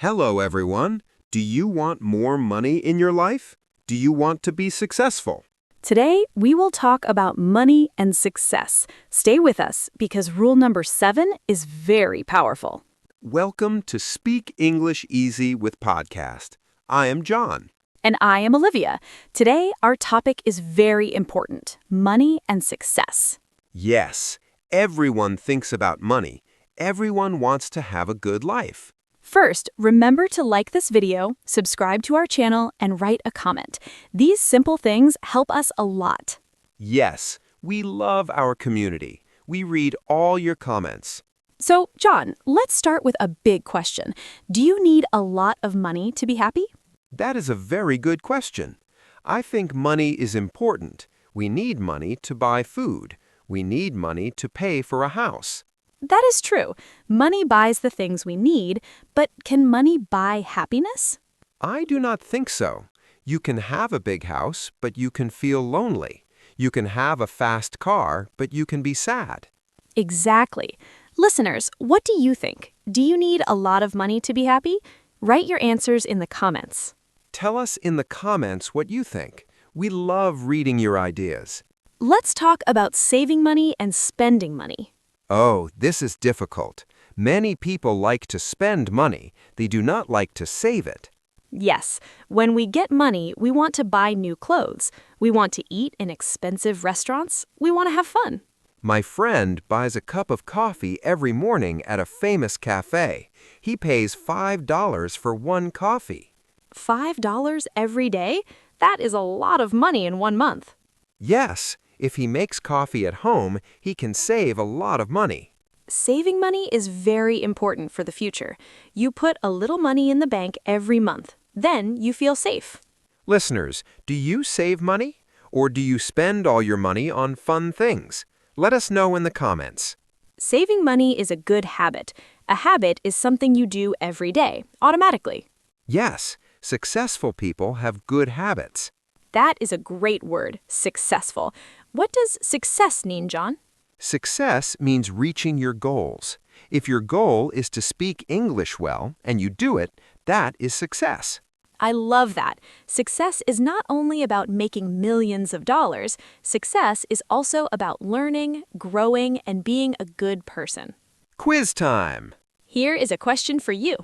Hello, everyone. Do you want more money in your life? Do you want to be successful? Today, we will talk about money and success. Stay with us because rule number 7 is very powerful. Welcome to Speak English Easy with Podcast. I am John. And I am Olivia. Today, our topic is very important, money and success. Yes, everyone thinks about money. Everyone wants to have a good life. First, remember to like this video, subscribe to our channel, and write a comment. These simple things help us a lot. Yes, we love our community. We read all your comments. So, John, let's start with a big question. Do you need a lot of money to be happy? That is a very good question. I think money is important. We need money to buy food. We need money to pay for a house. That is true. Money buys the things we need, but can money buy happiness? I do not think so. You can have a big house, but you can feel lonely. You can have a fast car, but you can be sad. Exactly. Listeners, what do you think? Do you need a lot of money to be happy? Write your answers in the comments. Tell us in the comments what you think. We love reading your ideas. Let's talk about saving money and spending money. Oh, this is difficult. Many people like to spend money. They do not like to save it. Yes, when we get money, we want to buy new clothes. We want to eat in expensive restaurants. We want to have fun. My friend buys a cup of coffee every morning at a famous cafe. He pays $5 for one coffee. $5 every day? That is a lot of money in 1 month. Yes, if he makes coffee at home, he can save a lot of money. Saving money is very important for the future. You put a little money in the bank every month. Then you feel safe. Listeners, do you save money? Or do you spend all your money on fun things? Let us know in the comments. Saving money is a good habit. A habit is something you do every day, automatically. Yes, successful people have good habits. That is a great word, successful. What does success mean, John? Success means reaching your goals. If your goal is to speak English well and you do it, that is success. I love that. Success is not only about making millions of dollars. Success is also about learning, growing, and being a good person. Quiz time! Here is a question for you.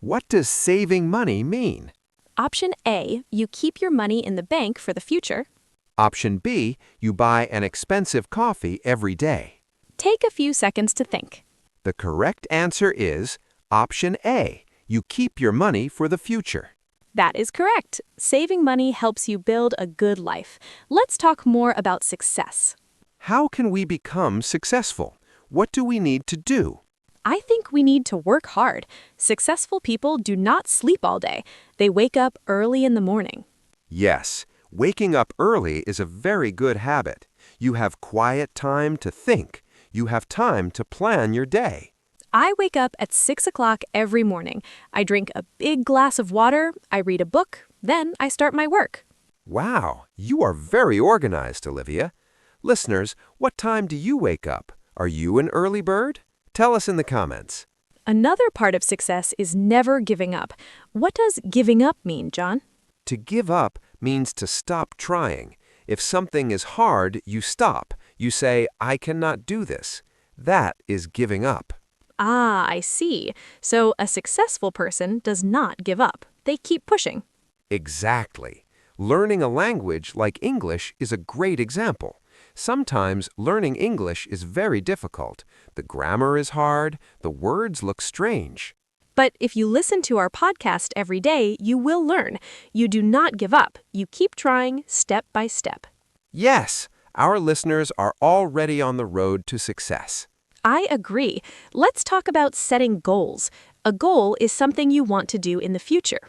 What does saving money mean? Option A, you keep your money in the bank for the future. Option B, you buy an expensive coffee every day. Take a few seconds to think. The correct answer is Option A, you keep your money for the future. That is correct. Saving money helps you build a good life. Let's talk more about success. How can we become successful? What do we need to do? I think we need to work hard. Successful people do not sleep all day. They wake up early in the morning. Yes, waking up early is a very good habit. You have quiet time to think. You have time to plan your day. I wake up at 6 o'clock every morning. I drink a big glass of water, I read a book, then I start my work. Wow, you are very organized, Olivia. Listeners, what time do you wake up? Are you an early bird? Tell us in the comments. Another part of success is never giving up. What does giving up mean, John? To give up means to stop trying. If something is hard, you stop. You say, I cannot do this. That is giving up. Ah, I see. So a successful person does not give up. They keep pushing. Exactly. Learning a language like English is a great example. Sometimes learning English is very difficult. The grammar is hard. The words look strange. But if you listen to our podcast every day, you will learn. You do not give up. You keep trying step by step. Yes, our listeners are already on the road to success. I agree. Let's talk about setting goals. A goal is something you want to do in the future.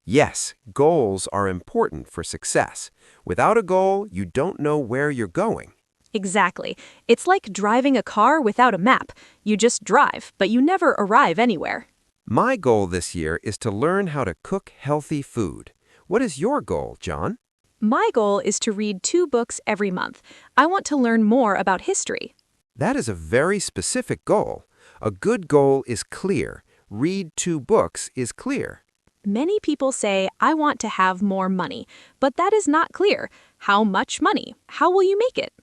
Yes, goals are important for success. Without a goal, you don't know where you're going. Exactly. It's like driving a car without a map. You just drive, but you never arrive anywhere. My goal this year is to learn how to cook healthy food. What is your goal, John? My goal is to read 2 books every month. I want to learn more about history. That is a very specific goal. A good goal is clear. read 2 books is clear. Many people say, I want to have more money, but that is not clear. How much money? How will you make it?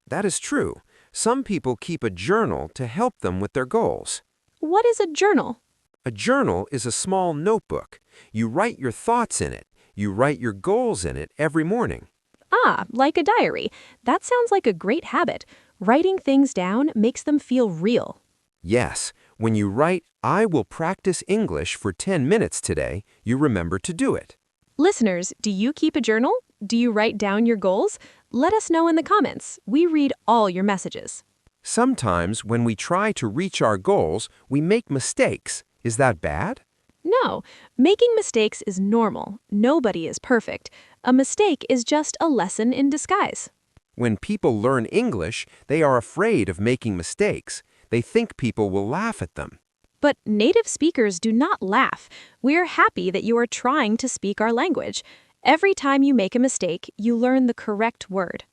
That is true. Some people keep a journal to help them with their goals. What is a journal? A journal is a small notebook. You write your thoughts in it. You write your goals in it every morning. Ah, like a diary. That sounds like a great habit. Writing things down makes them feel real. Yes, when you write, I will practice English for 10 minutes today, you remember to do it. Listeners, do you keep a journal? Do you write down your goals? Let us know in the comments. We read all your messages. Sometimes when we try to reach our goals, we make mistakes. Is that bad? No, making mistakes is normal. Nobody is perfect. A mistake is just a lesson in disguise. When people learn English, they are afraid of making mistakes. They think people will laugh at them. But native speakers do not laugh. We are happy that you are trying to speak our language. Every time you make a mistake, you learn the correct word.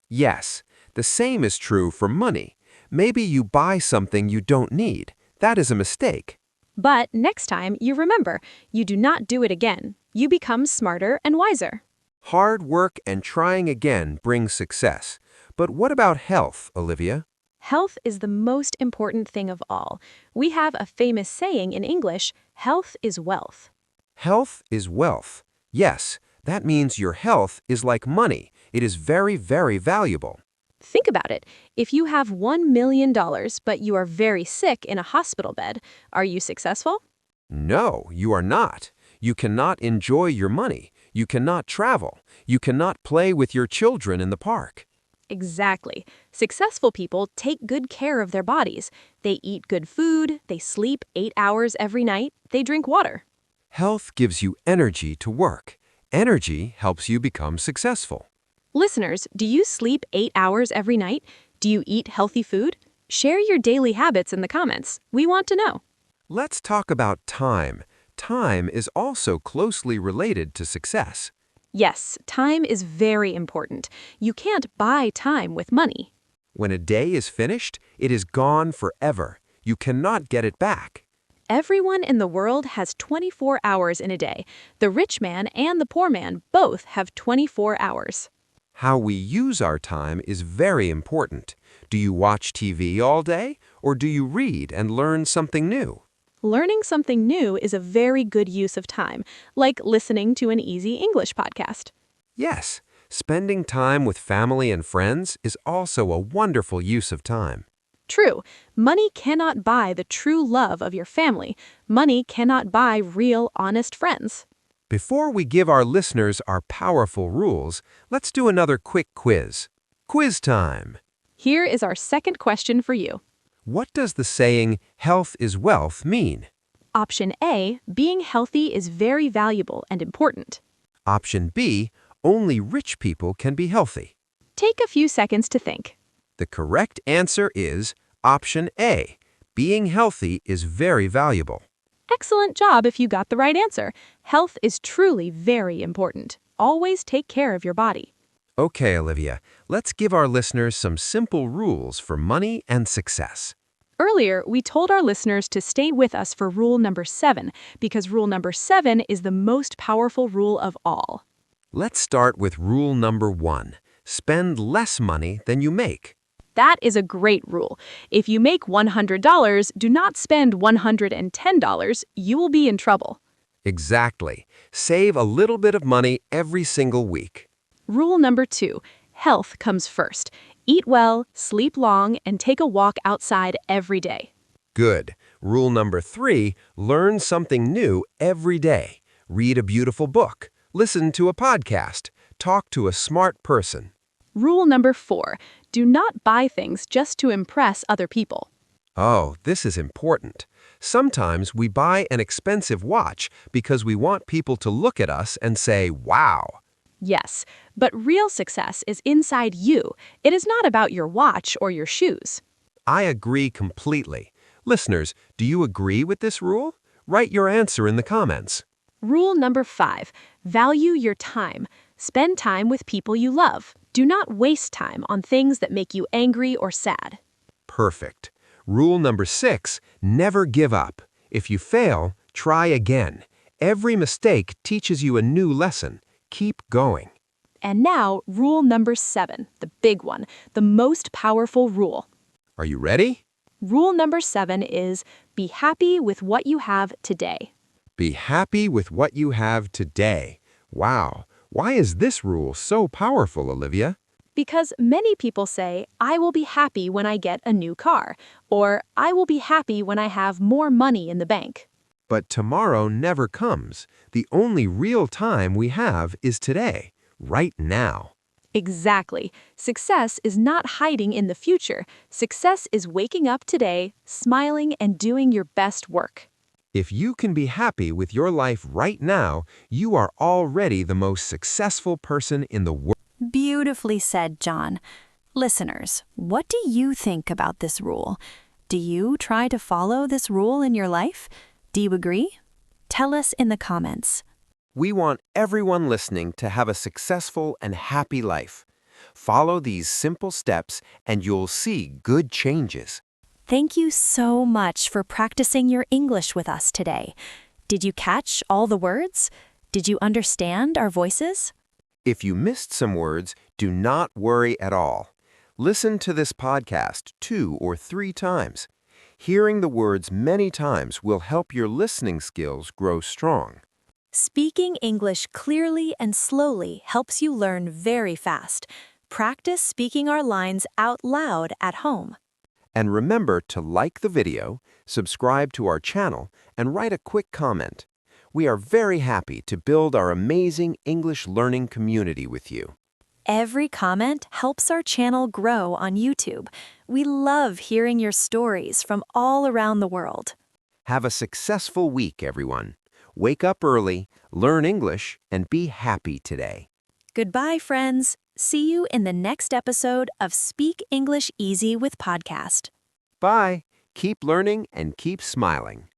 Yes, the same is true for money. Maybe you buy something you don't need. That is a mistake. But next time, you remember, you do not do it again. You become smarter and wiser. Hard work and trying again brings success. But what about health, Olivia? Health is the most important thing of all. We have a famous saying in English, health is wealth. Health is wealth. Yes, that means your health is like money. It is very, very valuable. Think about it. If you have $1 million, but you are very sick in a hospital bed, are you successful? No, you are not. You cannot enjoy your money. You cannot travel. You cannot play with your children in the park. Exactly. Successful people take good care of their bodies. They eat good food, they sleep 8 hours every night, they drink water. Health gives you energy to work. Energy helps you become successful. Listeners, do you sleep 8 hours every night? Do you eat healthy food? Share your daily habits in the comments. We want to know. Let's talk about time. Time is also closely related to success. Yes, time is very important. You can't buy time with money. When a day is finished, it is gone forever. You cannot get it back. Everyone in the world has 24 hours in a day. The rich man and the poor man both have 24 hours. How we use our time is very important. Do you watch TV all day, or do you read and learn something new? Learning something new is a very good use of time, like listening to an easy English podcast. Yes, spending time with family and friends is also a wonderful use of time. True, money cannot buy the true love of your family. Money cannot buy real, honest friends. Before we give our listeners our powerful rules, let's do another quick quiz. Quiz time! Here is our second question for you. What does the saying, health is wealth, mean? Option A, being healthy is very valuable and important. Option B, only rich people can be healthy. Take a few seconds to think. The correct answer is Option A. Being healthy is very valuable. Excellent job if you got the right answer. Health is truly very important. Always take care of your body. Okay, Olivia, let's give our listeners some simple rules for money and success. Earlier, we told our listeners to stay with us for rule number 7, because rule number 7 is the most powerful rule of all. Let's start with rule number 1. Spend less money than you make. That is a great rule. If you make $100, do not spend $110. You will be in trouble. Exactly. Save a little bit of money every single week. Rule number 2. Health comes first. Eat well, sleep long, and take a walk outside every day. Good. Rule number 3. Learn something new every day. Read a beautiful book. Listen to a podcast. Talk to a smart person. Rule number 4. Do not buy things just to impress other people. Oh, this is important. Sometimes we buy an expensive watch because we want people to look at us and say, wow. Yes, but real success is inside you. It is not about your watch or your shoes. I agree completely. Listeners, do you agree with this rule? Write your answer in the comments. Rule number 5. Value your time. Spend time with people you love. Do not waste time on things that make you angry or sad. Perfect. Rule number 6. Never give up. If you fail, try again. Every mistake teaches you a new lesson. Keep going. And now, rule number 7, the big one, the most powerful rule. Are you ready? Rule number 7 is be happy with what you have today. Be happy with what you have today. Wow, why is this rule so powerful, Olivia? Because many people say, I will be happy when I get a new car, or I will be happy when I have more money in the bank. But tomorrow never comes. The only real time we have is today, right now. Exactly. Success is not hiding in the future. Success is waking up today, smiling, and doing your best work. If you can be happy with your life right now, you are already the most successful person in the world. Beautifully said, John. Listeners, what do you think about this rule? Do you try to follow this rule in your life? Do you agree? Tell us in the comments. We want everyone listening to have a successful and happy life. Follow these simple steps and you'll see good changes. Thank you so much for practicing your English with us today. Did you catch all the words? Did you understand our voices? If you missed some words, do not worry at all. Listen to this podcast 2 or 3 times. Hearing the words many times will help your listening skills grow strong. Speaking English clearly and slowly helps you learn very fast. Practice speaking our lines out loud at home. And remember to like the video, subscribe to our channel, and write a quick comment. We are very happy to build our amazing English learning community with you. Every comment helps our channel grow on YouTube. We love hearing your stories from all around the world. Have a successful week, everyone. Wake up early, learn English, and be happy today. Goodbye, friends. See you in the next episode of Speak English Easy with Podcast. Bye. Keep learning and keep smiling.